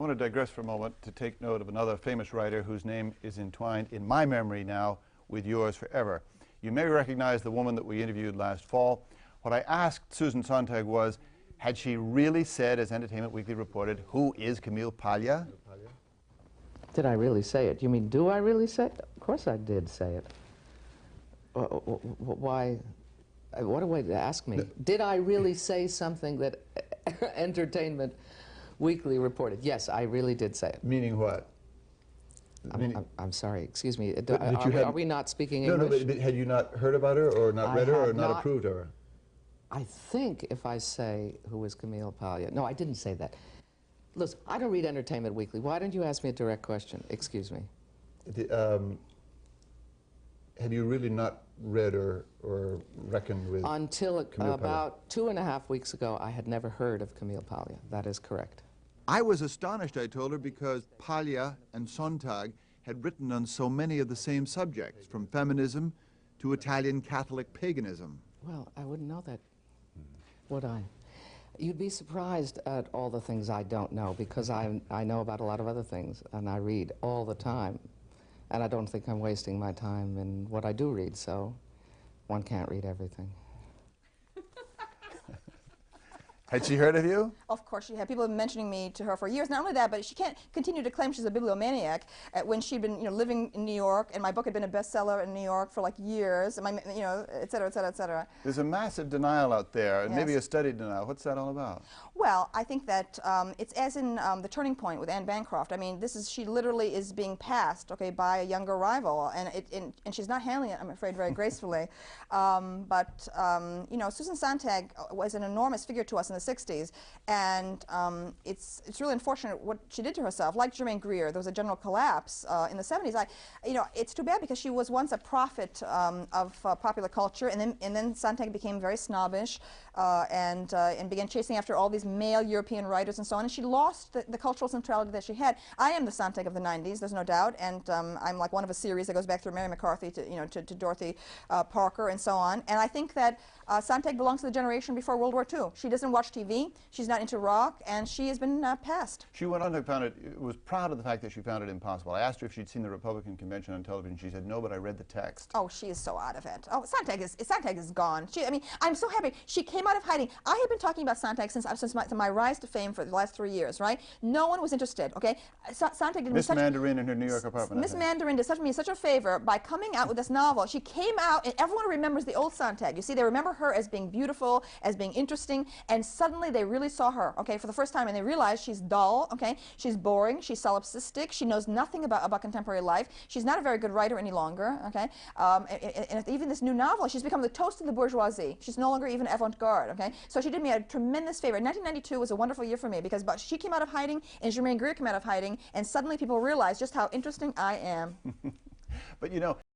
want to digress for a moment to take note of another famous writer whose name is entwined in my memory now with yours forever. You may recognize the woman that we interviewed last fall. What I asked Susan Sontag was, had she really said, as Entertainment Weekly reported, who is Camille Paglia? Did I really say it? You mean, do I really say it? Of course I did say it. Why? What a way to ask me. Did I really say something that Entertainment Weekly reported? Yes, I really did say it. Meaning what? I'm sorry, excuse me. Are we not speaking English? English? No, but had you not heard about her or not read her or not approved of her? I think if I say who is Camille Paglia. No, I didn't say that. Listen, I don't read Entertainment Weekly. Why don't you ask me a direct question? Excuse me. Have you really not read or reckoned with Until Camille about 2.5 weeks ago, I had never heard of Camille Paglia. That is correct. I was astonished, I told her, because Paglia and Sontag had written on so many of the same subjects, from feminism to Italian Catholic paganism. Well, I wouldn't know that, would I? You'd be surprised at all the things I don't know, because I know about a lot of other things, and I read all the time. And I don't think I'm wasting my time in what I do read, so one can't read everything. Had she heard of you? Of course she had. People have been mentioning me to her for years. Not only that, but she can't continue to claim she's a bibliomaniac when she'd been, living in New York, and my book had been a bestseller in New York for like years, and et cetera, et cetera, et cetera. There's a massive denial out there, and yes. maybe a studied denial. What's that all about? Well, I think that it's as in The Turning Point with Anne Bancroft. I mean, she literally is being passed, okay, by a younger rival, and she's not handling it, I'm afraid, very gracefully. Susan Sontag was an enormous figure to us in the 60s, and it's really unfortunate what she did to herself. Like Germaine Greer, there was a general collapse in the 70s. It's too bad, because she was once a prophet of popular culture, and then Sontag became very snobbish and began chasing after all these male European writers and so on, and she lost the cultural centrality that she had. I am the Sontag of the 90s, there's no doubt, and I'm like one of a series that goes back through Mary McCarthy to Dorothy Parker and so on, and I think that Sontag belongs to the generation before World War II. She doesn't watch TV, she's not into rock, and she has been passed. She went on to was proud of the fact that she found it impossible. I asked her if she'd seen the Republican convention on television. She said, no, but I read the text. Oh, she is so out of it. Oh, Sontag is gone. I'm so happy. She came out of hiding. I have been talking about Sontag since my rise to fame for the last 3 years, right? No one was interested, okay? Sontag did Miss Mandarin in her New York apartment. Miss Mandarin did me such a favor by coming out with this novel. She came out, and everyone remembers the old Sontag. You see, they remember her as being beautiful, as being interesting, and suddenly they really saw her, okay, for the first time, and they realized she's dull, okay? She's boring, she's solipsistic, she knows nothing about contemporary life. She's not a very good writer any longer, okay? And even this new novel, she's become the toast of the bourgeoisie. She's no longer even avant-garde, okay? So she did me a tremendous favor. 1992 was a wonderful year for me, because she came out of hiding, and Germaine Greer came out of hiding, and suddenly people realized just how interesting I am. But